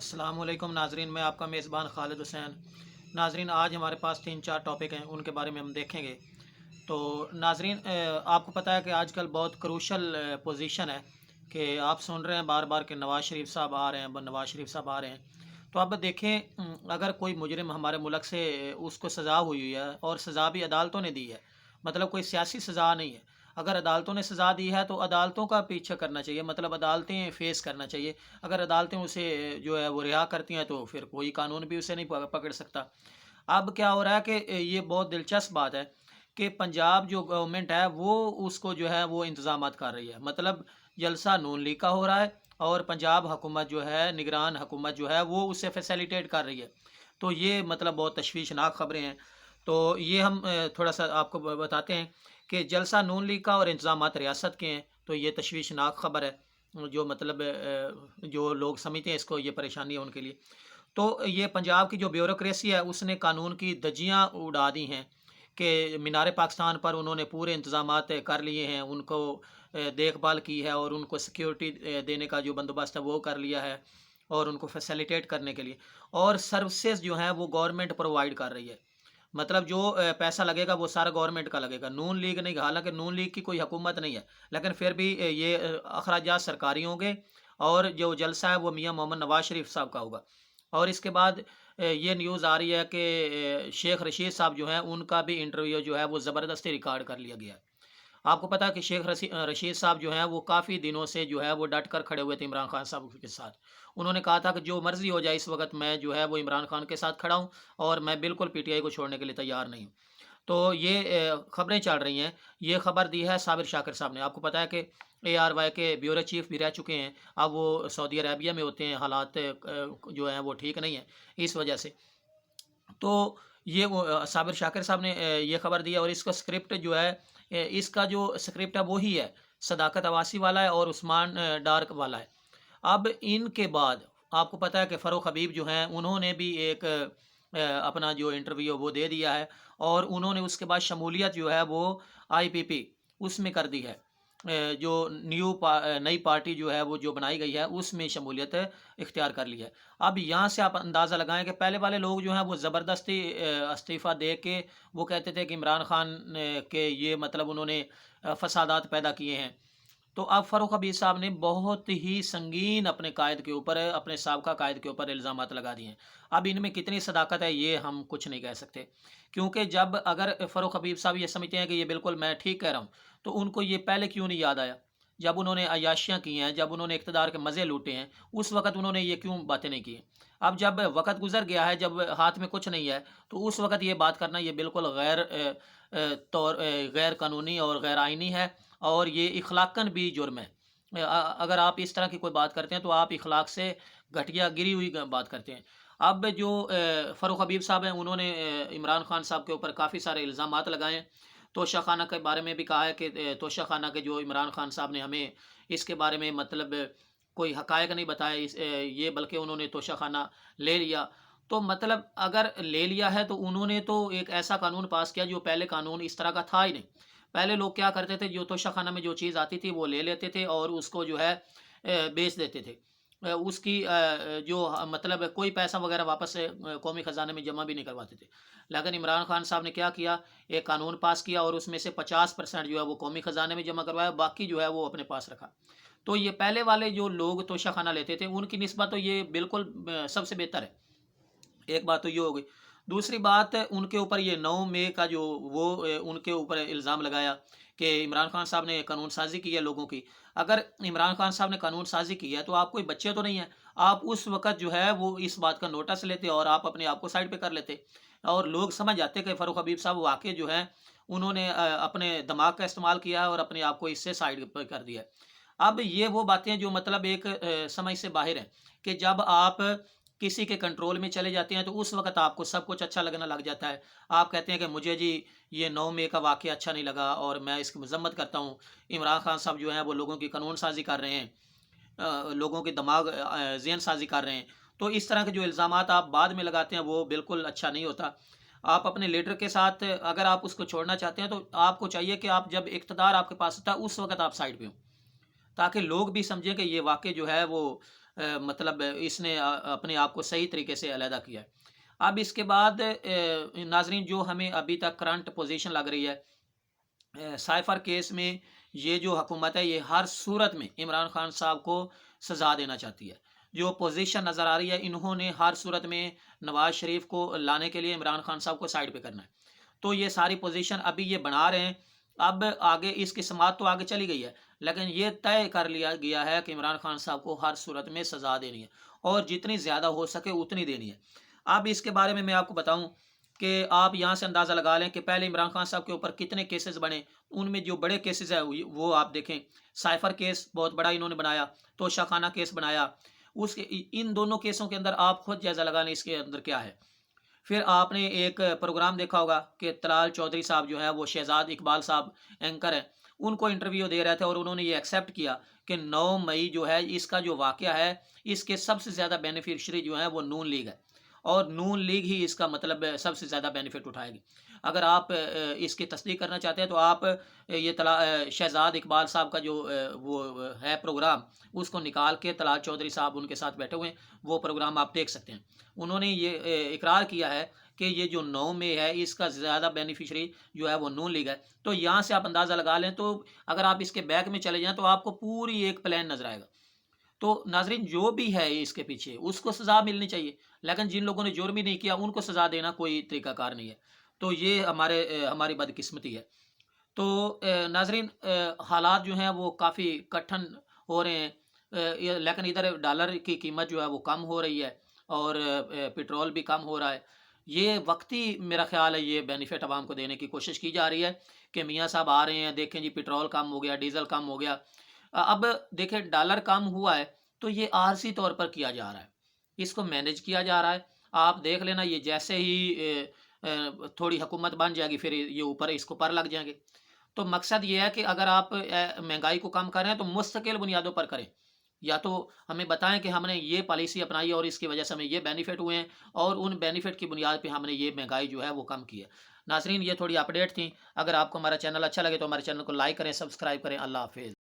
अस्सलाम वालेकुम नाजरीन, मैं आपका मेज़बान खालिद हुसैन। नाजरीन, आज हमारे पास 3-4 टॉपिक हैं, उनके बारे में हम देखेंगे। तो नाजरीन, आपको पता है कि आजकल बहुत क्रूशल पोजीशन है कि आप सुन रहे हैं बार बार कि नवाज़ शरीफ साहब आ रहे हैं, नवाज़ शरीफ साहब आ रहे हैं। तो अब देखें, अगर कोई मुजरिम हमारे मुल्क से उसको सज़ा हुई है और सज़ा भी अदालतों ने दी है, मतलब कोई सियासी सज़ा नहीं है। अगर अदालतों ने सज़ा दी है तो अदालतों का पीछा करना चाहिए, मतलब अदालतें फेस करना चाहिए। अगर अदालतें उसे जो है वो रिहा करती हैं तो फिर कोई कानून भी उसे नहीं पकड़ सकता। अब क्या हो रहा है कि ये बहुत दिलचस्प बात है कि पंजाब जो गवर्नमेंट है वो उसको जो है वो इंतज़ामात कर रही है। मतलब जलसा नून लीग का हो रहा है और पंजाब हुकूमत जो है, निगरान हुकूमत जो है वो उसे फैसिलिटेट कर रही है। तो ये मतलब बहुत तशवीशनाक ख़बरें हैं। तो ये हम थोड़ा-सा आपको बताते हैं कि जलसा नून लीग का और इंतज़ामात रियासत के हैं। तो ये तशवीशनाक ख़बर है, जो मतलब जो लोग समझते हैं इसको ये परेशानी है उनके लिए। तो ये पंजाब की जो ब्यूरोक्रेसी है उसने कानून की धज्जियाँ उड़ा दी हैं कि मीनार पाकिस्तान पर उन्होंने पूरे इंतज़ामात कर लिए हैं, उनको देखभाल की है और उनको सिक्योरिटी देने का जो बंदोबस्त है वो कर लिया है और उनको फैसिलिटेट करने के लिए और सर्विसेज जो हैं वो गवर्नमेंट प्रोवाइड कर रही है। मतलब जो पैसा लगेगा वो सारा गवर्नमेंट का लगेगा, नून लीग नहीं, हालांकि नून लीग की कोई हुकूमत नहीं है, लेकिन फिर भी ये अखराजात सरकारी होंगे और जो जलसा है वो मियाँ मोहम्मद नवाज शरीफ साहब का होगा। और इसके बाद ये न्यूज़ आ रही है कि शेख रशीद साहब जो हैं उनका भी इंटरव्यू जो है वो ज़बरदस्ती रिकॉर्ड कर लिया गया है। आपको पता है कि शेख रशीद साहब जो हैं वो काफ़ी दिनों से जो है वो डट कर खड़े हुए थे इमरान खान साहब के साथ। उन्होंने कहा था कि जो मर्ज़ी हो जाए इस वक्त मैं जो है वो इमरान खान के साथ खड़ा हूँ और मैं बिल्कुल पीटीआई को छोड़ने के लिए तैयार नहीं हूँ। तो ये खबरें चल रही हैं। ये खबर दी है साबिर शाकिर साहब ने। आपको पता है कि ARY के ब्यूरो चीफ भी रह चुके हैं। अब वो सऊदी अरेबिया में होते हैं, हालात जो हैं वो ठीक नहीं है इस वजह से। तो ये वो साबिर शाकिर साहब ने ये खबर दी है और इसका स्क्रिप्ट जो है, इसका जो स्क्रिप्ट है वो ही है, सदाकत अवासी वाला है और उस्मान डार्क वाला है। अब इनके बाद आपको पता है कि फ़ारूक हबीब जो हैं उन्होंने भी एक अपना जो इंटरव्यू वो दे दिया है और उन्होंने उसके बाद शमूलियत जो है वो IPP उसमें कर दी है। जो नई पार्टी जो है वो जो बनाई गई है उसमें शमूलियत इख्तियार कर ली है। अब यहाँ से आप अंदाज़ा लगाएं कि पहले वाले लोग जो हैं वो ज़बरदस्ती इस्तीफ़ा दे के वो कहते थे कि इमरान खान के ये मतलब उन्होंने फसादात पैदा किए हैं। तो अब फ़ारूक हबीब साहब ने बहुत ही संगीन अपने कायद के ऊपर, अपने साबका कायद के ऊपर इल्ज़ामात लगा दिए हैं। अब इनमें कितनी सदाकत है ये हम कुछ नहीं कह सकते, क्योंकि जब अगर फ़ारूक हबीब साहब ये समझते हैं कि ये बिल्कुल मैं ठीक कह रहा हूँ, तो उनको ये पहले क्यों नहीं याद आया? जब उन्होंने अय्याशियाँ की हैं, जब उन्होंने इक़्तिदार के मज़े लूटे हैं, उस वक़्त उन्होंने ये क्यों बातें नहीं की हैं? अब जब वक़्त गुज़र गया है, जब हाथ में कुछ नहीं है, तो उस वक़्त ये बात करना ये बिल्कुल गैर कानूनी और गैर आइनी है और ये इख़लाक़न भी जुर्म है। अगर आप इस तरह की कोई बात करते हैं तो आप इख़लाक़ से घटिया गिरी हुई बात करते हैं। अब जो फ़ारूक हबीब साहब हैं उन्होंने इमरान खान साहब के ऊपर काफ़ी सारे इल्ज़ामात लगाए हैं। तोशाखाना के बारे में भी कहा है कि तोशाखाना के जो इमरान खान साहब ने हमें इसके बारे में मतलब कोई हक़ायक़ नहीं बताए, ये बल्कि उन्होंने तोशाखाना ले लिया। तो मतलब अगर ले लिया है तो उन्होंने तो एक ऐसा कानून पास किया जो पहले कानून इस तरह का था ही नहीं। पहले लोग क्या करते थे, जो तोशाखाना में जो चीज़ आती थी वो ले लेते थे और उसको जो है बेच देते थे। उसकी मतलब कोई पैसा वगैरह वापस से कौमी ख़ज़ाने में जमा भी नहीं करवाते थे। लेकिन इमरान खान साहब ने क्या किया, एक कानून पास किया और उसमें से 50% जो है वो कौमी ख़ज़ाने में जमा करवाया, बाकी जो है वो अपने पास रखा। तो ये पहले वाले जो लोग तोशाखाना लेते थे उनकी निस्बत तो ये बिल्कुल सबसे बेहतर है। एक बात तो ये हो गई। दूसरी बात, उनके ऊपर ये 9 मई का जो वो उनके ऊपर इल्ज़ाम लगाया कि इमरान खान साहब ने कानून साज़ी की है लोगों की। अगर इमरान खान साहब ने कानून साज़ी की है तो आप कोई बच्चे तो नहीं हैं। आप उस वक़्त जो है वो इस बात का नोटिस लेते और आप अपने आप को साइड पे कर लेते और लोग समझ जाते कि फ़ारूक हबीब साहब वाक़ई जो हैं उन्होंने अपने दिमाग का इस्तेमाल किया है और अपने आप को इससे साइड पे कर दिया है। अब ये वो बातें जो मतलब एक समझ से बाहर हैं कि जब आप किसी के कंट्रोल में चले जाते हैं तो उस वक़्त आपको सब कुछ अच्छा लगना लग जाता है। आप कहते हैं कि मुझे जी ये 9 मई का वाक़या अच्छा नहीं लगा और मैं इसकी मज़म्मत करता हूँ। इमरान खान साहब जो हैं वो लोगों की कानून साज़ी कर रहे हैं, लोगों के दिमाग ज़हन साज़ी कर रहे हैं। तो इस तरह के जो इल्ज़ामात आप बाद में लगाते हैं वो बिल्कुल अच्छा नहीं होता। आप अपने लीडर के साथ अगर आप उसको छोड़ना चाहते हैं तो आपको चाहिए कि आप जब इक़्तिदार आपके पास था उस वक़्त आप साइड पे हों। ताकि लोग भी समझें कि ये वाक़ई जो है वो مطلب اس نے اپنے آپ کو صحیح طریقے سے علیحدہ کیا ہے۔ اب اس کے بعد ناظرین جو ہمیں ابھی تک کرنٹ پوزیشن لگ رہی ہے سائفر کیس میں، یہ جو حکومت ہے یہ ہر صورت میں عمران خان صاحب کو سزا دینا چاہتی ہے۔ جو پوزیشن نظر آ رہی ہے انہوں نے ہر صورت میں نواز شریف کو لانے کے لیے عمران خان صاحب کو سائڈ پہ کرنا ہے، تو یہ ساری پوزیشن ابھی یہ بنا رہے ہیں۔ اب آگے اس کی سماعت تو آگے چلی گئی ہے، لیکن یہ طے کر لیا گیا ہے کہ عمران خان صاحب کو ہر صورت میں سزا دینی ہے اور جتنی زیادہ ہو سکے اتنی دینی ہے۔ اب اس کے بارے میں آپ کو بتاؤں کہ آپ یہاں سے اندازہ لگا لیں کہ پہلے عمران خان صاحب کے اوپر کتنے کیسز بنے۔ ان میں جو بڑے کیسز ہیں وہ آپ دیکھیں، سائفر کیس بہت بڑا انہوں نے بنایا، توشہ خانہ کیس بنایا، اس کے ان دونوں کیسوں کے اندر آپ خود جائزہ لگا لیں اس کے اندر کیا ہے۔ پھر آپ نے ایک پروگرام دیکھا ہوگا کہ طلال چودھری صاحب جو ہے وہ شہزاد اقبال صاحب اینکر ہیں، ان کو انٹرویو دے رہے تھے اور انہوں نے یہ ایکسیپٹ کیا کہ 9 مئی جو ہے اس کا جو واقعہ ہے اس کے سب سے زیادہ بینیفیشری جو ہے وہ نون لیگ ہے، اور نون لیگ ہی اس کا مطلب سب سے زیادہ بینیفٹ اٹھائے گی۔ اگر آپ اس کی تصدیق کرنا چاہتے ہیں تو آپ یہ شہزاد اقبال صاحب کا جو وہ ہے پروگرام اس کو نکال کے، طلال چودھری صاحب ان کے ساتھ بیٹھے ہوئے ہیں، وہ پروگرام آپ دیکھ سکتے ہیں۔ انہوں نے یہ اقرار کیا ہے کہ یہ جو 9 میں ہے اس کا زیادہ بینیفیشری جو ہے وہ نون لیگ ہے۔ تو یہاں سے آپ اندازہ لگا لیں، تو اگر آپ اس کے بیک میں چلے جائیں تو آپ کو پوری ایک پلان نظر آئے گا۔ تو ناظرین جو بھی ہے اس کے پیچھے اس کو سزا ملنی چاہیے، لیکن جن لوگوں نے جرم ہی نہیں کیا ان کو سزا دینا کوئی طریقہ کار نہیں ہے۔ تو یہ ہماری بدقسمتی ہے۔ تو ناظرین حالات جو ہیں وہ کافی کٹھن ہو رہے ہیں، لیکن ادھر ڈالر کی قیمت جو ہے وہ کم ہو رہی ہے اور پٹرول بھی کم ہو رہا ہے۔ یہ وقتی میرا خیال ہے یہ بینیفٹ عوام کو دینے کی کوشش کی جا رہی ہے کہ میاں صاحب آ رہے ہیں، دیکھیں جی پٹرول کم ہو گیا، ڈیزل کم ہو گیا۔ اب دیکھیں ڈالر کم ہوا ہے تو یہ عارضی طور پر کیا جا رہا ہے، اس کو مینیج کیا جا رہا ہے۔ آپ دیکھ لینا یہ جیسے ہی تھوڑی حکومت بن جائے گی پھر یہ اوپر اس کو پر لگ جائیں گے۔ تو مقصد یہ ہے کہ اگر آپ مہنگائی کو کم کریں تو مستقل بنیادوں پر کریں، یا تو ہمیں بتائیں کہ ہم نے یہ پالیسی اپنائی اور اس کی وجہ سے ہمیں یہ بینیفٹ ہوئے ہیں اور ان بینیفٹ کی بنیاد پہ ہم نے یہ مہنگائی جو ہے وہ کم کی ہے۔ ناظرین یہ تھوڑی اپڈیٹ تھی، اگر آپ کو ہمارا چینل اچھا لگے تو ہمارے چینل کو لائک کریں، سبسکرائب کریں۔ اللہ حافظ۔